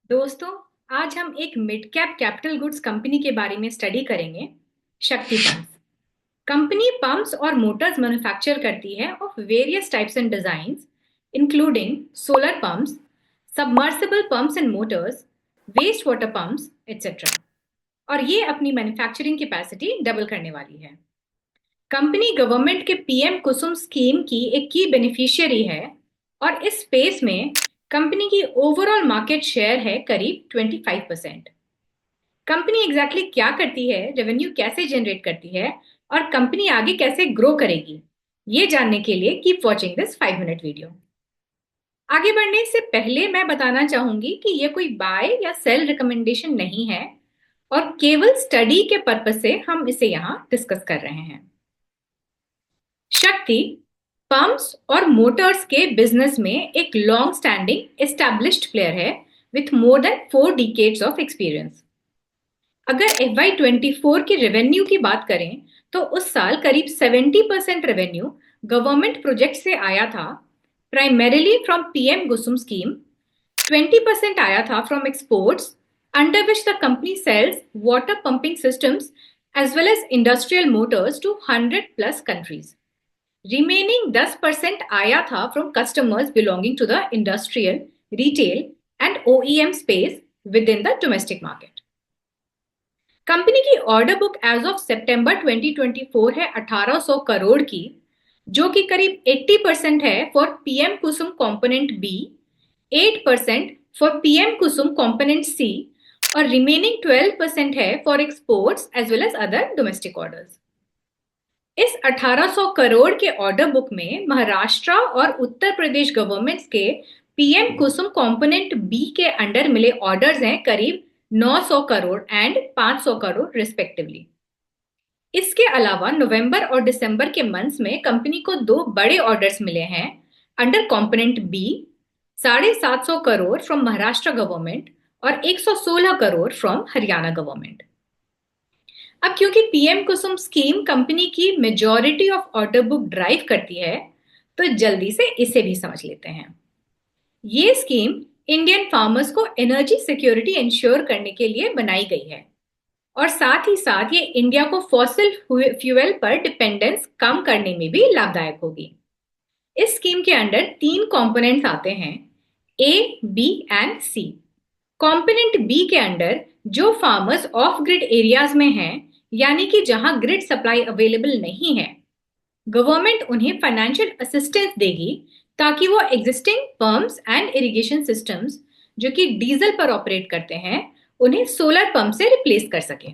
दोस्तों, आज हम एक mid cap capital goods company के बारे में स्टडी करेंगे, शक्ति पंप्स। कंपनी पंप्स और मोटर्स मैन्युफैक्चर करती है of various types and designs, including solar pumps, submersible pumps and motors, waste water pumps, etcetera. और ये अपनी मैन्युफैक्चरिंग कैपेसिटी डबल करने वाली है। कंपनी गवर्नमेंट के पीएम कुसुम स्कीम की एक की बेनिफिशियरी है और इस स्पेस में कंपनी की ओवरऑल मार्केट शेयर है करीब 25%। कंपनी एग्जैक्टली क्या करती है, रेवेन्यू कैसे जनरेट करती है और कंपनी आगे कैसे ग्रो करेगी, ये जानने के लिए keep watching this 5 minute video. आगे बढ़ने से पहले मैं बताना चाहूंगी कि ये कोई बाय या सेल रिकमेंडेशन नहीं है और केवल स्टडी के पर्पस से हम इसे यहां डिस्कस कर रहे हैं। शक्ति पंप्स और मोटर्स के बिजनेस में एक लॉन्ग स्टैंडिंग एस्टैब्लिश्ड प्लेयर है with more than 4 decades of experience. अगर FY24 की रेवेन्यू की बात करें तो उस साल करीब 70% रेवेन्यू गवर्नमेंट प्रोजेक्ट से आया था, primarily from PM Kusum scheme. 20% आया था from exports, under which the company sells water pumping systems as well as industrial motors to 100+ countries. Remaining 10% आया था from customers belonging to the industrial, retail and OEM space with in the domestic market. Company की order book as of September 2024 है 1800 करोड़ की, जो कि करीब 80% है for PM Kusum component B, 8% for PM Kusum component C और रिमेनिंग 12% है for exports as well as other domestic orders. इस 1800 करोड़ के ऑर्डर बुक में महाराष्ट्र और उत्तर प्रदेश गवर्नमेंट्स के पीएम कुसुम कंपोनेंट बी के अंडर मिले ऑर्डर्स हैं करीब 900 करोड़ एंड 500 करोड़ रिस्पेक्टिवली। इसके अलावा नवंबर और दिसंबर के मंथ्स में कंपनी को 2 बड़े ऑर्डर्स मिले हैं under component B, 750 crore from Maharashtra government और 116 करोड़ फ्रॉम हरियाणा गवर्नमेंट। अब क्योंकि पीएम कुसुम स्कीम कंपनी की majority of order book drive करती है, तो जल्दी से इसे भी समझ लेते हैं। ये स्कीम इंडियन फार्मर्स को एनर्जी सिक्योरिटी इंश्योर करने के लिए बनाई गई है और साथ ही साथ ये इंडिया को फॉसिल फ्यूल पर डिपेंडेंस कम करने में भी लाभदायक होगी। इस स्कीम के अंडर 3 कंपोनेंट्स आते हैं, A, B and C. Component B के अंडर जो फार्मर्स ऑफ ग्रिड एरियाज में हैं, यानी कि जहां ग्रिड सप्लाई अवेलेबल नहीं है, गवर्नमेंट उन्हें फाइनेंशियल असिस्टेंस देगी ताकि वो existing pumps and irrigation systems जो कि डीजल पर ऑपरेट करते हैं, उन्हें सोलर पंप से रिप्लेस कर सकें।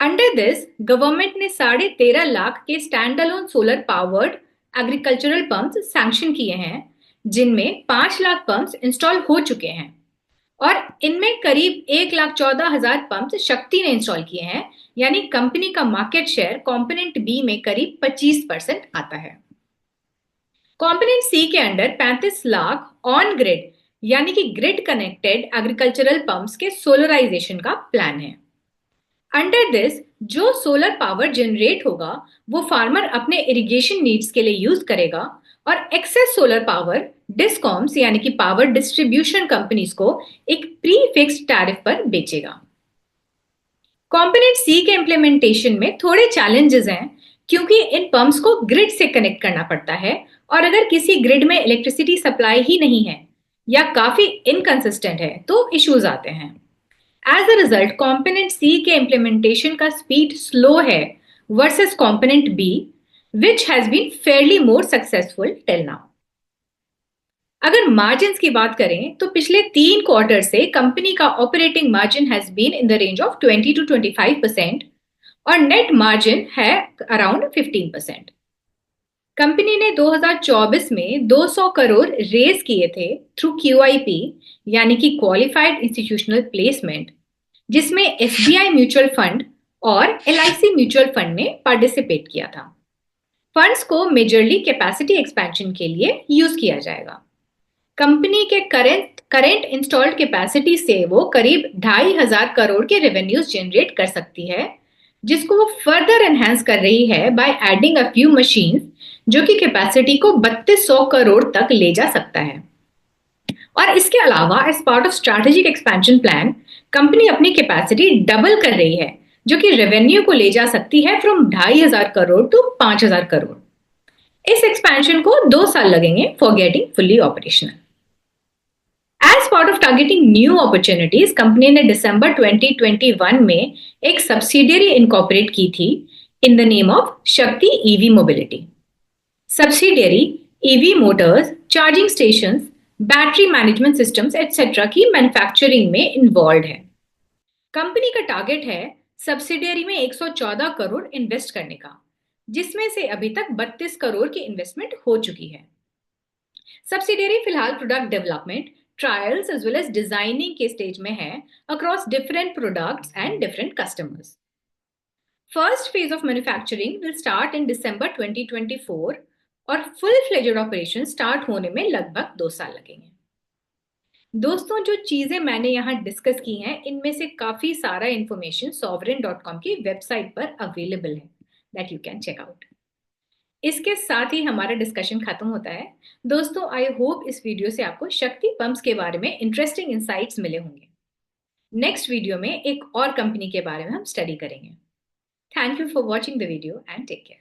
अंडर दिस गवर्नमेंट ने 13.5 लाख के stand alone solar powered agricultural pumps sanction किए हैं, जिनमें 5 लाख पंप्स इंस्टॉल हो चुके हैं और इनमें करीब 1,14,000 पंप शक्ति ने इंस्टॉल किए हैं, यानी कंपनी का मार्केट शेयर कंपोनेंट बी में करीब 25% आता है। कंपोनेंट सी के अंडर 35 लाख ऑन ग्रिड यानी कि ग्रिड कनेक्टेड एग्रीकल्चरल पंप्स के सोलराइजेशन का प्लान है। अंडर दिस जो सोलर पावर जनरेट होगा वो फार्मर अपने इरिगेशन नीड्स के लिए यूज करेगा और एक्सेस सोलर पावर डिस्कॉम्स यानी कि पावर डिस्ट्रीब्यूशन कंपनीज को एक प्री फिक्स्ड टैरिफ पर बेचेगा। कंपोनेंट सी के इंप्लीमेंटेशन में थोड़े चैलेंजेस हैं क्योंकि इन पंप्स को ग्रिड से कनेक्ट करना पड़ता है और अगर किसी ग्रिड में इलेक्ट्रिसिटी सप्लाई ही नहीं है या काफी इनकंसिस्टेंट है तो इश्यूज आते हैं। As a result component C के इंप्लीमेंटेशन का स्पीड स्लो है versus component B, which has been fairly more successful till now. अगर मार्जिन की बात करें तो पिछले 3 क्वार्टर से कंपनी का operating margin has been in the range of 20 to 25% और नेट मार्जिन है अराउंड 15%। कंपनी ने 2024 में 200 करोड़ रेज किए थे थ्रू QIP यानी कि क्वालिफाइड इंस्टीट्यूशनल प्लेसमेंट, जिसमें SBI म्यूचुअल फंड और LIC म्यूचुअल फंड ने पार्टिसिपेट किया था। फंड्स को मेजरली कैपेसिटी एक्सपेंशन के लिए यूज किया जाएगा। कंपनी के करेंट इंस्टॉल्ड कैपेसिटी से वो करीब 2,500 करोड़ के रेवेन्यूज जनरेट कर सकती है, जिसको वो फर्दर एनहांस कर रही है by adding a few machines जो कि कैपेसिटी को 3,200 करोड़ तक ले जा सकता है। और इसके अलावा as part of strategic expansion plan company अपनी कैपेसिटी डबल कर रही है, जो कि रेवेन्यू को ले जा सकती है फ्रॉम 2,500 करोड़ टू 5,000 करोड़। इस एक्सपेंशन को 2 साल लगेंगे for getting fully operational. As part of targeting new opportunities, company ने दिसंबर 2021 में एक सब्सिडियरी इनकॉर्पोरेट की थी in the name of Shakti EV mobility. Subsidiary EV motors, charging stations, battery management systems etcetera की मैन्युफैक्चरिंग में इन्वॉल्व है। कंपनी का टारगेट है सब्सिडियरी में 114 करोड़ इन्वेस्ट करने का, जिसमें से अभी तक 32 करोड़ की इन्वेस्टमेंट हो चुकी है। सब्सिडियरी फिलहाल product development, trials as well as designing के स्टेज में है across different products and different customers. First phase of manufacturing will start in December 2024 और फुल फ्लेजेड ऑपरेशन स्टार्ट होने में लगभग 2 साल लगेंगे। दोस्तों, जो चीजें मैंने यहाँ डिस्कस की हैं, इनमें से काफी सारा इंफॉर्मेशन sovereign.com की वेबसाइट पर अवेलेबल है, that you can check out. इसके साथ ही हमारा डिस्कशन खत्म होता है। दोस्तों, आई होप इस वीडियो से आपको शक्ति पंप्स के बारे में इंटरेस्टिंग इंसाइट्स मिले होंगे। नेक्स्ट वीडियो में एक और कंपनी के बारे में हम स्टडी करेंगे। Thank you for watching the video and take care.